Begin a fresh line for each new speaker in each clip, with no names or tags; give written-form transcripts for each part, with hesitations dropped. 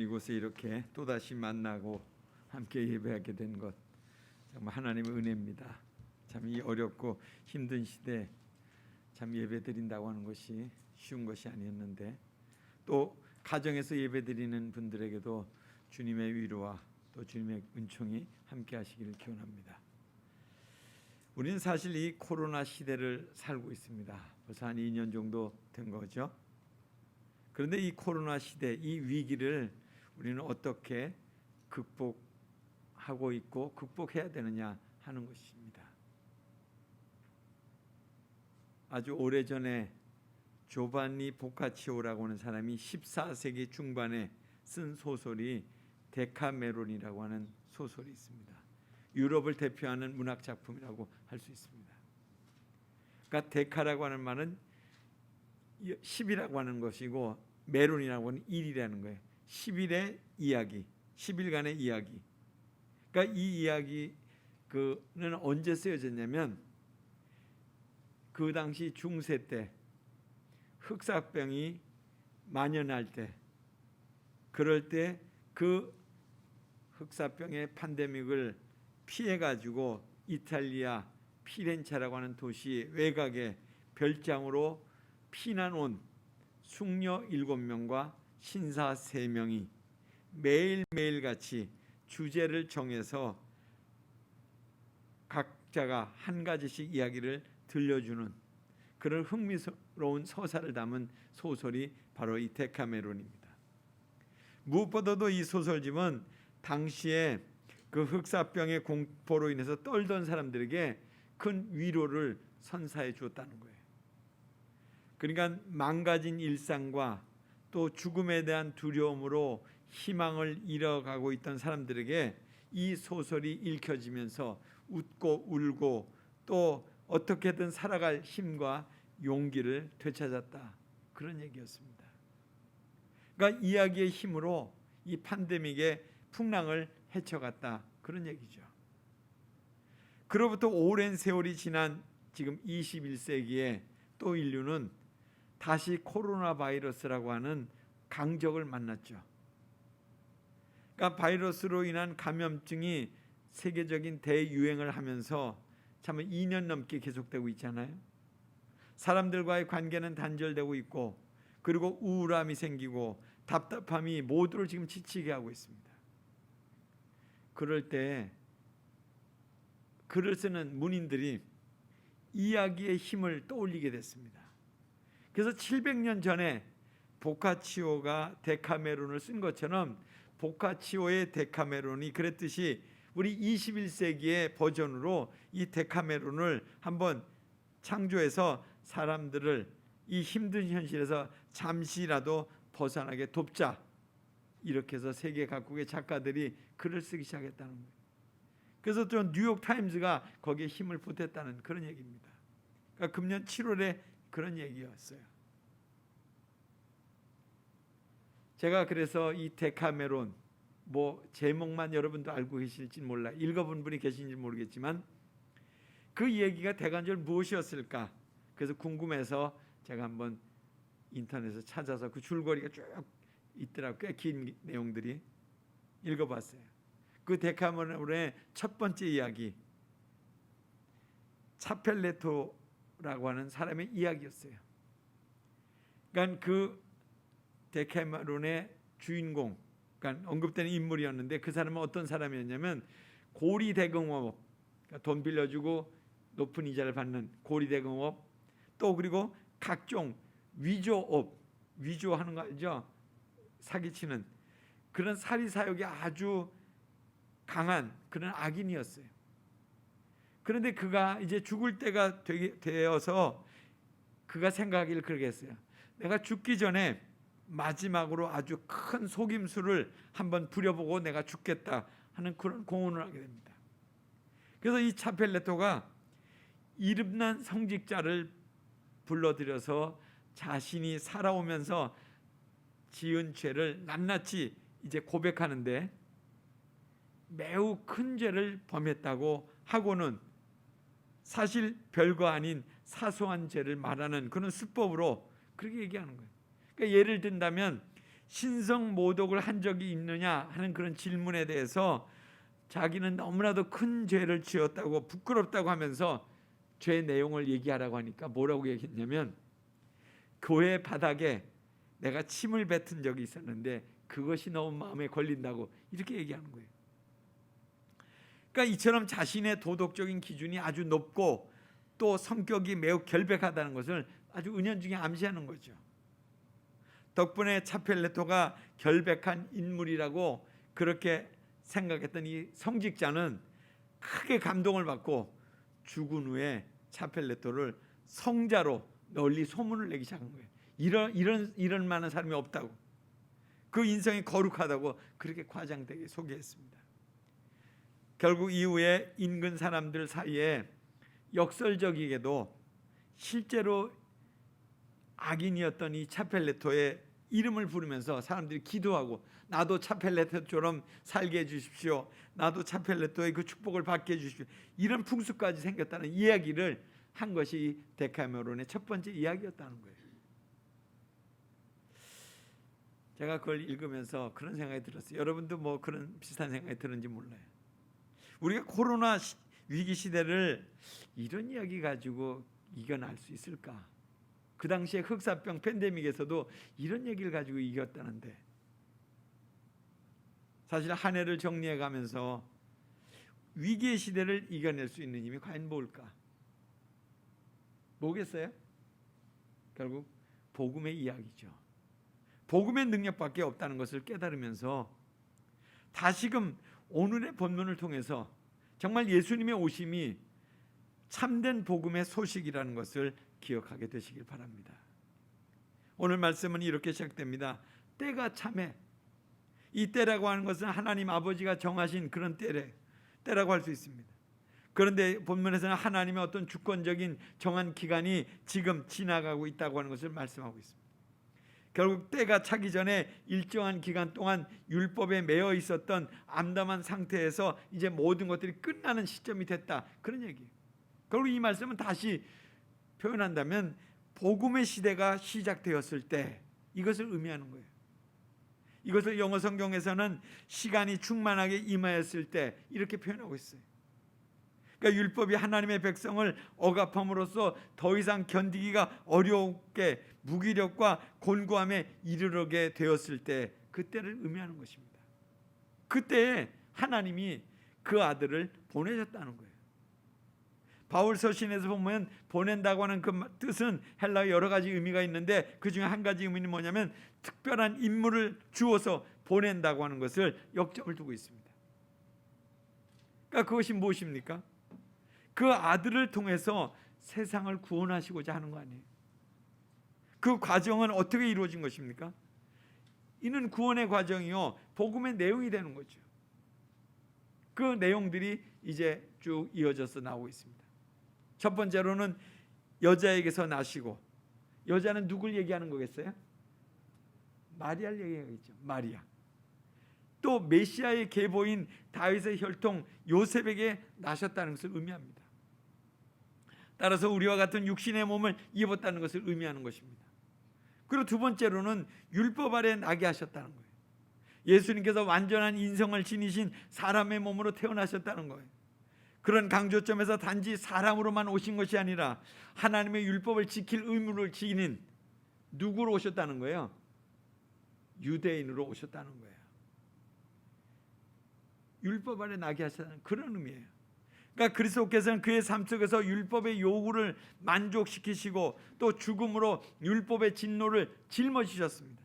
오늘 이곳에 이렇게 또다시 만나고 함께 예배하게 된 것 정말 하나님의 은혜입니다. 참 이 어렵고 힘든 시대 참 예배드린다고 하는 것이 쉬운 것이 아니었는데, 또 가정에서 예배드리는 분들에게도 주님의 위로와 또 주님의 은총이 함께 하시기를 기원합니다. 우리는 사실 이 코로나 시대를 살고 있습니다. 벌써 한 2년 정도 된 거죠. 그런데 이 코로나 시대, 이 위기를 우리는 어떻게 극복하고 있고 극복해야 되느냐 하는 것입니다. 아주 오래전에 조반니 보카치오라고 하는 사람이 14세기 중반에 쓴 소설이 데카메론이라고 하는 소설이 있습니다. 유럽을 대표하는 문학 작품이라고 할 수 있습니다. 그러니까 데카라고 하는 말은 10이라고 하는 것이고, 메론이라고 하는 1이라는 거예요. 10일의 이야기, 10일간의 이야기. 그러니까 이 이야기는 언제 쓰여졌냐면, 그 당시 중세 때 흑사병이 만연할 때, 그럴 때 그 흑사병의 팬데믹을 피해 가지고 이탈리아 피렌체라고 하는 도시 외곽에 별장으로 피난 온 숙녀 7명과 신사 3명이 매일매일 같이 주제를 정해서 각자가 한 가지씩 이야기를 들려주는 그런 흥미로운 서사를 담은 소설이 바로 이 데카메론입니다. 무엇보다도 이 소설집은 당시에 그 흑사병의 공포로 인해서 떨던 사람들에게 큰 위로를 선사해 주었다는 거예요. 그러니까 망가진 일상과 또 죽음에 대한 두려움으로 희망을 잃어가고 있던 사람들에게 이 소설이 읽혀지면서 웃고 울고 또 어떻게든 살아갈 힘과 용기를 되찾았다, 그런 얘기였습니다. 그러니까 이야기의 힘으로 이 팬데믹의 풍랑을 헤쳐갔다, 그런 얘기죠. 그로부터 오랜 세월이 지난 지금 21세기에 또 인류는 다시 코로나 바이러스라고 하는 강적을 만났죠. 그러니까 바이러스로 인한 감염증이 세계적인 대유행을 하면서 참 2년 넘게 계속되고 있잖아요. 사람들과의 관계는 단절되고 있고, 그리고 우울함이 생기고 답답함이 모두를 지금 지치게 하고 있습니다. 그럴 때 글을 쓰는 문인들이 이야기의 힘을 떠올리게 됐습니다. 그래서 700년 전에 보카치오가 데카메론을 쓴 것처럼 보카치오의 데카메론이 그랬듯이 우리 21세기의 버전으로 이 데카메론을 한번 창조해서 사람들을 이 힘든 현실에서 잠시라도 벗어나게 돕자, 이렇게 해서 세계 각국의 작가들이 글을 쓰기 시작했다는 거예요. 그래서 또 뉴욕 타임즈가 거기에 힘을 보탰다는 그런 얘기입니다. 그러니까 금년 7월에 그런 얘기였어요. 제가 그래서 이 데카메론 제목만 여러분도 알고 계실지 몰라, 읽어본 분이 계신지 모르겠지만 그 얘기가 대간절 무엇이었을까, 그래서 궁금해서 제가 한번 인터넷에서 찾아서 그 줄거리가 쭉 있더라고요. 꽤 긴 내용들이. 읽어봤어요. 그 데카메론의 첫 번째 이야기, 차펠레토라고 하는 사람의 이야기였어요. 그러니까 그 데카메론의 주인공, 그러니까 언급되는 인물이었는데, 그 사람은 어떤 사람이었냐면 고리대공업, 그러니까 돈 빌려주고 높은 이자를 받는 고리대공업, 또 그리고 각종 위조업, 위조하는 거 알죠? 사기치는 그런 사리사욕이 아주 강한 그런 악인이었어요. 그런데 그가 이제 죽을 때가 되어서 그가 생각하기를 그러게 했어요. 내가 죽기 전에 마지막으로 아주 큰 속임수를 한번 부려보고 내가 죽겠다 하는 그런 공언을 하게 됩니다. 그래서 이 차펠레토가 이름난 성직자를 불러들여서 자신이 살아오면서 지은 죄를 낱낱이 이제 고백하는데, 매우 큰 죄를 범했다고 하고는 사실 별거 아닌 사소한 죄를 말하는 그런 수법으로 그렇게 얘기하는 거예요. 그러니까 예를 든다면 신성 모독을 한 적이 있느냐 하는 그런 질문에 대해서 자기는 너무나도 큰 죄를 지었다고 부끄럽다고 하면서 죄 내용을 얘기하라고 하니까 뭐라고 얘기했냐면, 교회 바닥에 내가 침을 뱉은 적이 있었는데 그것이 너무 마음에 걸린다고 이렇게 얘기하는 거예요. 그러니까 이처럼 자신의 도덕적인 기준이 아주 높고 또 성격이 매우 결백하다는 것을 아주 은연중에 암시하는 거죠. 덕분에 차펠레토가 결백한 인물이라고 그렇게 생각했던 이 성직자는 크게 감동을 받고 죽은 후에 차펠레토를 성자로 널리 소문을 내기 시작한 거예요. 이런 많은 사람이 없다고, 그 인성이 거룩하다고 그렇게 과장되게 소개했습니다. 결국 이후에 인근 사람들 사이에 역설적이게도 실제로 악인이었던 이 차펠레토의 이름을 부르면서 사람들이 기도하고, 나도 차펠레토처럼 살게 해주십시오, 나도 차펠레토의 그 축복을 받게 해주십시오, 이런 풍습까지 생겼다는 이야기를 한 것이 데카메론의 첫 번째 이야기였다는 거예요. 제가 그걸 읽으면서 그런 생각이 들었어요. 여러분도 뭐 그런 비슷한 생각이 드는지 몰라요. 우리가 코로나 위기 시대를 이런 이야기 가지고 이겨낼 수 있을까? 그 당시에 흑사병 팬데믹에서도 이런 얘기를 가지고 이겼다는데, 사실 한 해를 정리해 가면서 위기의 시대를 이겨낼 수 있는 힘이 과연 뭘까? 뭐겠어요? 결국 복음의 이야기죠. 복음의 능력밖에 없다는 것을 깨달으면서 다시금 오늘의 본문을 통해서 정말 예수님의 오심이 참된 복음의 소식이라는 것을 기억하게 되시길 바랍니다. 오늘 말씀은 이렇게 시작됩니다. 때가 참해. 이 때라고 하는 것은 하나님 아버지가 정하신 그런 때라고 할 수 있습니다. 그런데 본문에서는 하나님의 어떤 주권적인 정한 기간이 지금 지나가고 있다고 하는 것을 말씀하고 있습니다. 결국 때가 차기 전에 일정한 기간 동안 율법에 매여 있었던 암담한 상태에서 이제 모든 것들이 끝나는 시점이 됐다, 그런 얘기예요. 결국 이 말씀은 다시 표현한다면 복음의 시대가 시작되었을 때, 이것을 의미하는 거예요. 이것을 영어 성경에서는 시간이 충만하게 임하였을 때 이렇게 표현하고 있어요. 그러니까 율법이 하나님의 백성을 억압함으로써 더 이상 견디기가 어렵게 무기력과 곤고함에 이르게 되었을 때, 그때를 의미하는 것입니다. 그때에 하나님이 그 아들을 보내셨다는 거예요. 바울 서신에서 보면 보낸다고 하는 그 뜻은 헬라어 여러 가지 의미가 있는데 그 중에 한 가지 의미는 뭐냐면 특별한 임무를 주어서 보낸다고 하는 것을 역점을 두고 있습니다. 그러니까 그것이 무엇입니까? 그 아들을 통해서 세상을 구원하시고자 하는 거 아니에요. 그 과정은 어떻게 이루어진 것입니까? 이는 구원의 과정이요, 복음의 내용이 되는 거죠. 그 내용들이 이제 쭉 이어져서 나오고 있습니다. 첫 번째로는 여자에게서 나시고, 여자는 누굴 얘기하는 거겠어요? 마리아를 얘기하겠죠. 마리아. 또 메시아의 계보인 다윗의 혈통 요셉에게 나셨다는 것을 의미합니다. 따라서 우리와 같은 육신의 몸을 입었다는 것을 의미하는 것입니다. 그리고 두 번째로는 율법 아래 나게 하셨다는 거예요. 예수님께서 완전한 인성을 지니신 사람의 몸으로 태어나셨다는 거예요. 그런 강조점에서 단지 사람으로만 오신 것이 아니라 하나님의 율법을 지킬 의무를 지닌 누구로 오셨다는 거예요? 유대인으로 오셨다는 거예요. 율법 아래 나게 하셨다는 그런 의미예요. 그러니까 그리스도께서는 그의 삶 속에서 율법의 요구를 만족시키시고 또 죽음으로 율법의 진노를 짊어지셨습니다.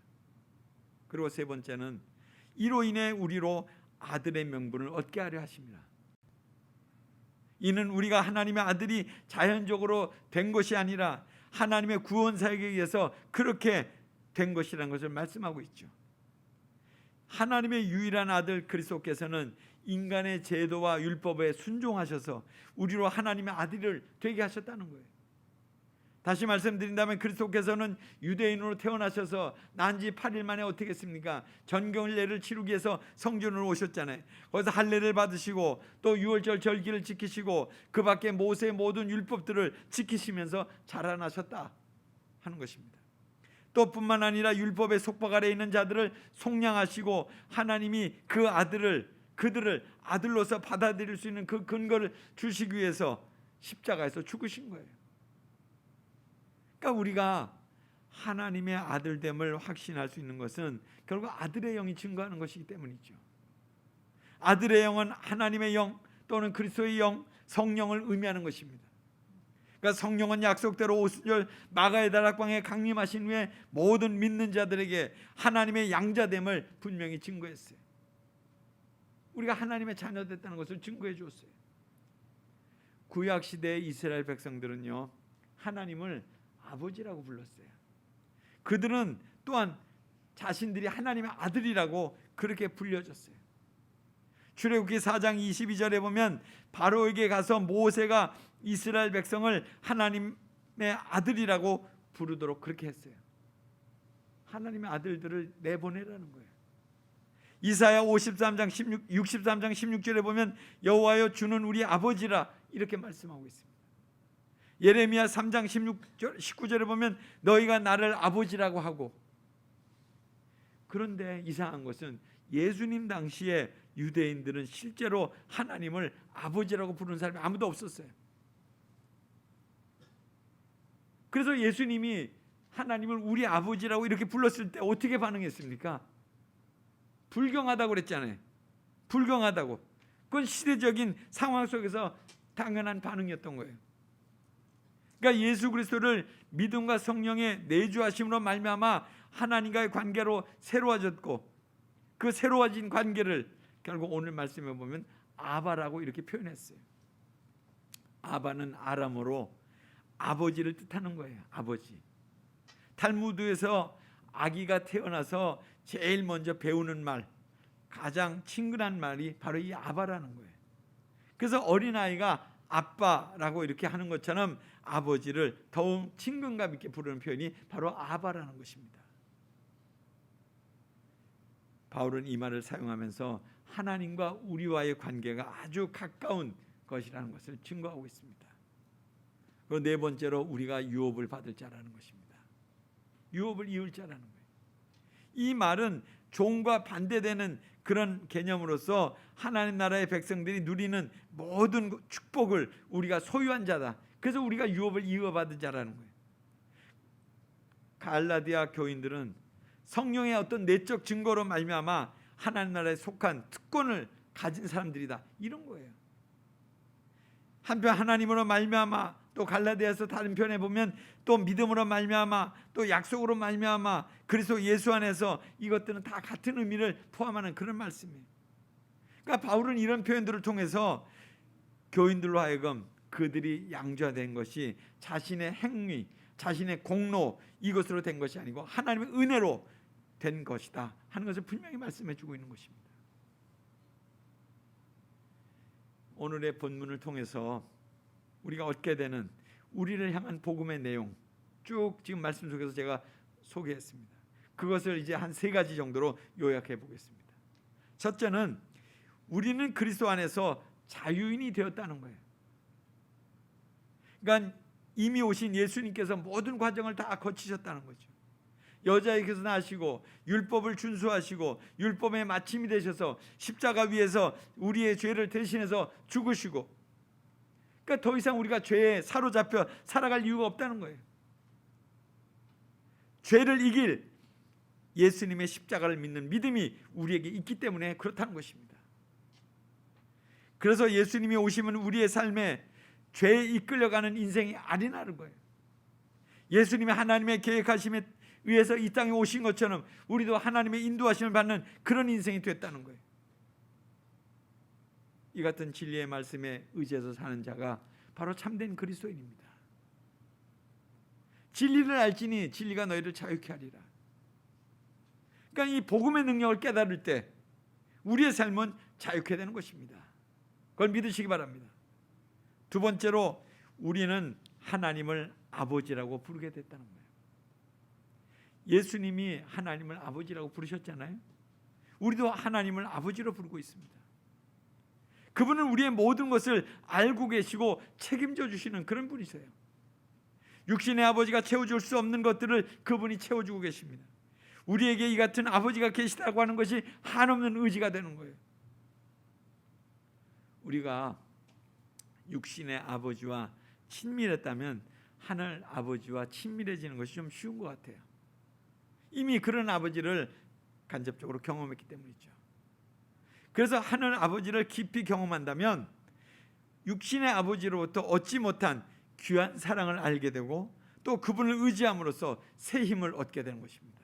그리고 세 번째는 이로 인해 우리로 아들의 명분을 얻게 하려 하십니다. 이는 우리가 하나님의 아들이 자연적으로 된 것이 아니라 하나님의 구원사역에 의해서 그렇게 된 것이라는 것을 말씀하고 있죠. 하나님의 유일한 아들 그리스도께서는 인간의 제도와 율법에 순종하셔서 우리로 하나님의 아들을 되게 하셨다는 거예요. 다시 말씀드린다면 그리스도께서는 유대인으로 태어나셔서 난 지 8일 만에 어떻게 했습니까? 전경례를 치르기 위해서 성전으로 오셨잖아요. 거기서 할례를 받으시고 또 유월절 절기를 지키시고 그 밖에 모세의 모든 율법들을 지키시면서 자라나셨다 하는 것입니다. 또 뿐만 아니라 율법의 속박 아래에 있는 자들을 속량하시고 하나님이 그들을 아들로서 받아들일 수 있는 그 근거를 주시기 위해서 십자가에서 죽으신 거예요. 그러니까 우리가 하나님의 아들됨을 확신할 수 있는 것은 결국 아들의 영이 증거하는 것이기 때문이죠. 아들의 영은 하나님의 영 또는 그리스도의 영, 성령을 의미하는 것입니다. 그러니까 성령은 약속대로 오순절 마가의 다락방에 강림하신 후에 모든 믿는 자들에게 하나님의 양자됨을 분명히 증거했어요. 우리가 하나님의 자녀됐다는 것을 증거해 주었어요. 구약 시대의 이스라엘 백성들은요, 하나님을 아버지라고 불렀어요. 그들은 또한 자신들이 하나님의 아들이라고 그렇게 불려졌어요. 출애굽기 4장 22절에 보면 바로에게 가서 모세가 이스라엘 백성을 하나님의 아들이라고 부르도록 그렇게 했어요. 하나님의 아들들을 내보내라는 거예요. 이사야 53장 63장 16절에 보면 여호와여 주는 우리 아버지라 이렇게 말씀하고 있습니다. 예레미야 3장 19절에 보면 너희가 나를 아버지라고 하고. 그런데 이상한 것은 예수님 당시에 유대인들은 실제로 하나님을 아버지라고 부르는 사람이 아무도 없었어요. 그래서 예수님이 하나님을 우리 아버지라고 이렇게 불렀을 때 어떻게 반응했습니까? 불경하다고 그랬잖아요. 불경하다고. 그건 시대적인 상황 속에서 당연한 반응이었던 거예요. 그러니까 예수 그리스도를 믿음과 성령의 내주하심으로 말미암아 하나님과의 관계로 새로워졌고, 그 새로워진 관계를 결국 오늘 말씀에 보면 아바라고 이렇게 표현했어요. 아바는 아람어로 아버지를 뜻하는 거예요. 아버지. 탈무드에서 아기가 태어나서 제일 먼저 배우는 말, 가장 친근한 말이 바로 이 아바라는 거예요. 그래서 어린아이가 아빠라고 이렇게 하는 것처럼 아버지를 더욱 친근감 있게 부르는 표현이 바로 아바라는 것입니다. 바울은 이 말을 사용하면서 하나님과 우리와의 관계가 아주 가까운 것이라는 것을 증거하고 있습니다. 그리고 네 번째로 우리가 유업을 받을 자라는 것입니다. 유업을 이을 자라는 거예요. 이 말은 종과 반대되는 그런 개념으로서 하나님 나라의 백성들이 누리는 모든 축복을 우리가 소유한 자다. 그래서 우리가 유업을 이어받은 자라는 거예요. 갈라디아 교인들은 성령의 어떤 내적 증거로 말미암아 하나님 나라에 속한 특권을 가진 사람들이다, 이런 거예요. 한편 하나님으로 말미암아, 또 갈라디아서 다른 편에 보면 또 믿음으로 말미암아, 또 약속으로 말미암아, 그리스도 예수 안에서, 이것들은 다 같은 의미를 포함하는 그런 말씀이에요. 그러니까 바울은 이런 표현들을 통해서 교인들로 하여금 그들이 양자된 것이 자신의 행위, 자신의 공로, 이것으로 된 것이 아니고 하나님의 은혜로 된 것이다 하는 것을 분명히 말씀해 주고 있는 것입니다. 오늘의 본문을 통해서 우리가 얻게 되는 우리를 향한 복음의 내용, 쭉 지금 말씀 속에서 제가 소개했습니다. 그것을 이제 한 세 가지 정도로 요약해 보겠습니다. 첫째는 우리는 그리스도 안에서 자유인이 되었다는 거예요. 그러니까 이미 오신 예수님께서 모든 과정을 다 거치셨다는 거죠. 여자에게서 나시고 율법을 준수하시고 율법의 마침이 되셔서 십자가 위에서 우리의 죄를 대신해서 죽으시고, 그러니까 더 이상 우리가 죄에 사로잡혀 살아갈 이유가 없다는 거예요. 죄를 이길 예수님의 십자가를 믿는 믿음이 우리에게 있기 때문에 그렇다는 것입니다. 그래서 예수님이 오시면 우리의 삶에 죄에 이끌려가는 인생이 아니라는 거예요. 예수님이 하나님의 계획하심에 의해서 이 땅에 오신 것처럼 우리도 하나님의 인도하심을 받는 그런 인생이 됐다는 거예요. 이 같은 진리의 말씀에 의지해서 사는 자가 바로 참된 그리스도인입니다. 진리를 알지니 진리가 너희를 자유케 하리라. 그러니까 이 복음의 능력을 깨달을 때 우리의 삶은 자유케 되는 것입니다. 그걸 믿으시기 바랍니다. 두 번째로 우리는 하나님을 아버지라고 부르게 됐다는 거예요. 예수님이 하나님을 아버지라고 부르셨잖아요. 우리도 하나님을 아버지로 부르고 있습니다. 그분은 우리의 모든 것을 알고 계시고 책임져 주시는 그런 분이세요. 육신의 아버지가 채워줄 수 없는 것들을 그분이 채워주고 계십니다. 우리에게 이 같은 아버지가 계시다고 하는 것이 한없는 의지가 되는 거예요. 우리가 육신의 아버지와 친밀했다면 하늘 아버지와 친밀해지는 것이 좀 쉬운 것 같아요. 이미 그런 아버지를 간접적으로 경험했기 때문이죠. 그래서 하늘 아버지를 깊이 경험한다면 육신의 아버지로부터 얻지 못한 귀한 사랑을 알게 되고 또 그분을 의지함으로써 새 힘을 얻게 되는 것입니다.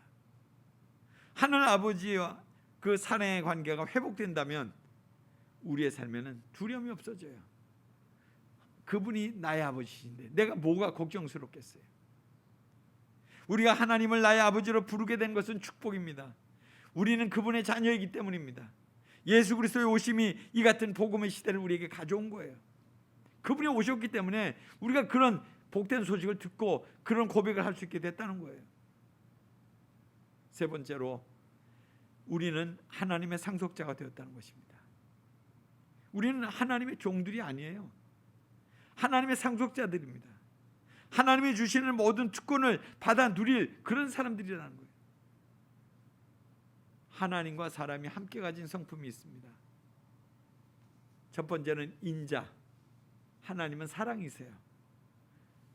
하늘 아버지와 그 사랑의 관계가 회복된다면 우리의 삶에는 두려움이 없어져요. 그분이 나의 아버지신데 내가 뭐가 걱정스럽겠어요. 우리가 하나님을 나의 아버지로 부르게 된 것은 축복입니다. 우리는 그분의 자녀이기 때문입니다. 예수 그리스도의 오심이 이 같은 복음의 시대를 우리에게 가져온 거예요. 그분이 오셨기 때문에 우리가 그런 복된 소식을 듣고 그런 고백을 할 수 있게 됐다는 거예요. 세 번째로 우리는 하나님의 상속자가 되었다는 것입니다. 우리는 하나님의 종들이 아니에요. 하나님의 상속자들입니다. 하나님이 주시는 모든 특권을 받아 누릴 그런 사람들이라는 거예요. 하나님과 사람이 함께 가진 성품이 있습니다. 첫 번째는 인자. 하나님은 사랑이세요.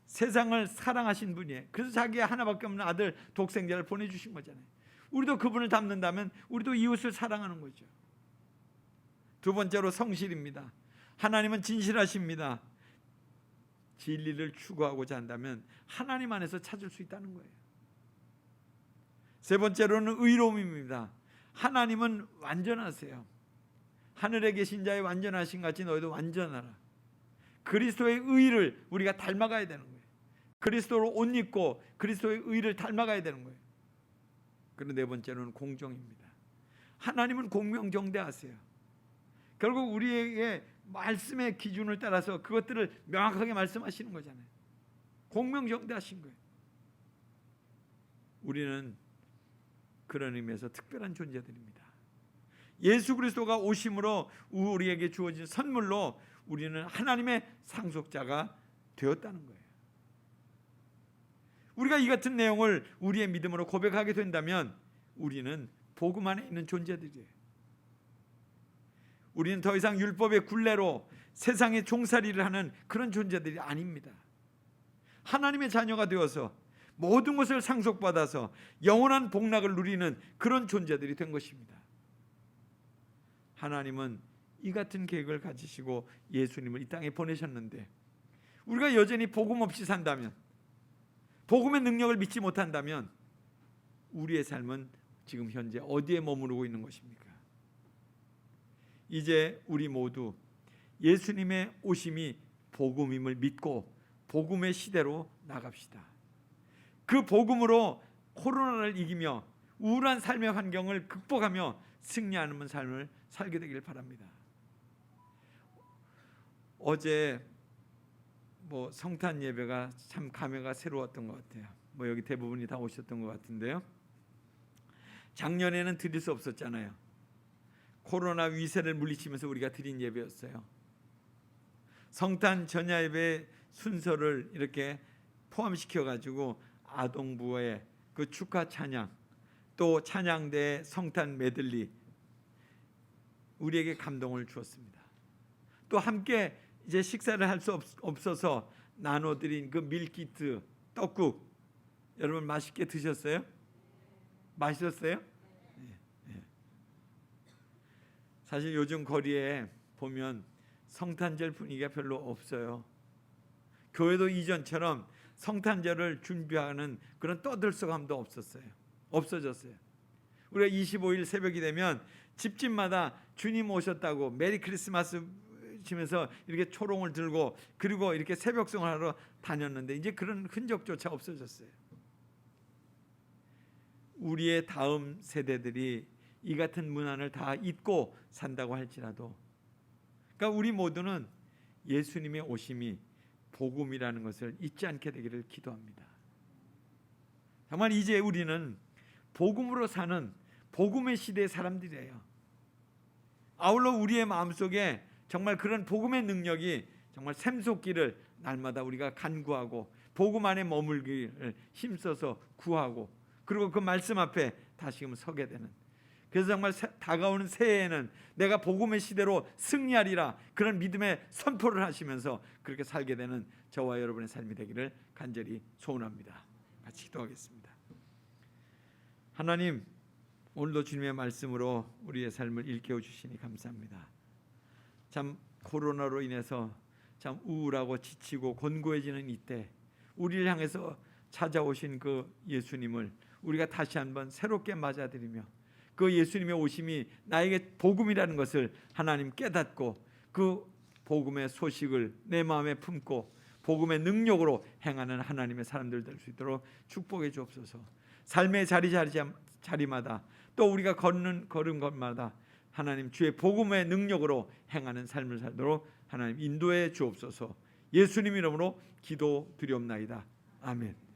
세상을 사랑하신 분이에요. 그래서 자기의 하나밖에 없는 아들 독생자를 보내주신 거잖아요. 우리도 그분을 닮는다면 우리도 이웃을 사랑하는 거죠. 두 번째로 성실입니다. 하나님은 진실하십니다. 진리를 추구하고자 한다면 하나님 안에서 찾을 수 있다는 거예요. 세 번째로는 의로움입니다. 하나님은 완전하세요. 하늘에 계신 자의 완전하신 같이 너희도 완전하라. 그리스도의 의를 우리가 닮아가야 되는 거예요. 그리스도로 옷 입고 그리스도의 의를 닮아가야 되는 거예요. 그리고 네 번째로는 공정입니다. 하나님은 공명정대하세요. 결국 우리에게 말씀의 기준을 따라서 그것들을 명확하게 말씀하시는 거잖아요. 공명정대하신 거예요. 우리는 그런 의미에서 특별한 존재들입니다. 예수 그리스도가 오심으로 우리에게 주어진 선물로 우리는 하나님의 상속자가 되었다는 거예요. 우리가 이 같은 내용을 우리의 믿음으로 고백하게 된다면 우리는 복음 안에 있는 존재들이에요. 우리는 더 이상 율법의 굴레로 세상의 종살이를 하는 그런 존재들이 아닙니다. 하나님의 자녀가 되어서 모든 것을 상속받아서 영원한 복락을 누리는 그런 존재들이 된 것입니다. 하나님은 이 같은 계획을 가지시고 예수님을 이 땅에 보내셨는데 우리가 여전히 복음 없이 산다면, 복음의 능력을 믿지 못한다면 우리의 삶은 지금 현재 어디에 머무르고 있는 것입니까? 이제 우리 모두 예수님의 오심이 복음임을 믿고 복음의 시대로 나갑시다. 그 복음으로 코로나를 이기며 우울한 삶의 환경을 극복하며 승리하는 삶을 살게 되길 바랍니다. 어제 성탄 예배가 참 감회가 새로웠던 것 같아요. 여기 대부분이 다 오셨던 것 같은데요. 작년에는 드릴 수 없었잖아요. 코로나 위세를 물리치면서 우리가 드린 예배였어요. 성탄 전야 예배 순서를 이렇게 포함시켜 가지고 아동부의 그 축하 찬양, 또 찬양대 성탄 메들리 우리에게 감동을 주었습니다. 또 함께 이제 식사를 할 수 없어서 나눠드린 그 밀키트, 떡국 여러분 맛있게 드셨어요? 맛있었어요? 네. 사실 요즘 거리에 보면 성탄절 분위기가 별로 없어요. 교회도 이전처럼 성탄절을 준비하는 그런 떠들썩함도 없어졌어요. 우리가 25일 새벽이 되면 집집마다 주님 오셨다고 메리 크리스마스 치면서 이렇게 초롱을 들고 그리고 이렇게 새벽송을 하러 다녔는데 이제 그런 흔적조차 없어졌어요. 우리의 다음 세대들이 이 같은 문화를 다 잊고 산다고 할지라도, 그러니까 우리 모두는 예수님의 오심이 복음이라는 것을 잊지 않게 되기를 기도합니다. 정말 이제 우리는 복음으로 사는 복음의 시대의 사람들이에요. 아울러 우리의 마음속에 정말 그런 복음의 능력이 정말 샘솟기를 날마다 우리가 간구하고 복음 안에 머물기를 힘써서 구하고 그리고 그 말씀 앞에 다시금 서게 되는, 그래서 정말 다가오는 새해에는 내가 복음의 시대로 승리하리라 그런 믿음의 선포를 하시면서 그렇게 살게 되는 저와 여러분의 삶이 되기를 간절히 소원합니다. 같이 기도하겠습니다. 하나님, 오늘도 주님의 말씀으로 우리의 삶을 일깨워 주시니 감사합니다. 참 코로나로 인해서 참 우울하고 지치고 곤고해지는 이때 우리를 향해서 찾아오신 그 예수님을 우리가 다시 한번 새롭게 맞아들이며 그 예수님의 오심이 나에게 복음이라는 것을 하나님 깨닫고 그 복음의 소식을 내 마음에 품고 복음의 능력으로 행하는 하나님의 사람들 될 수 있도록 축복해 주옵소서. 삶의 자리마다 또 우리가 걷는 걸음마다 하나님 주의 복음의 능력으로 행하는 삶을 살도록 하나님 인도해 주옵소서. 예수님 이름으로 기도드리옵나이다. 아멘.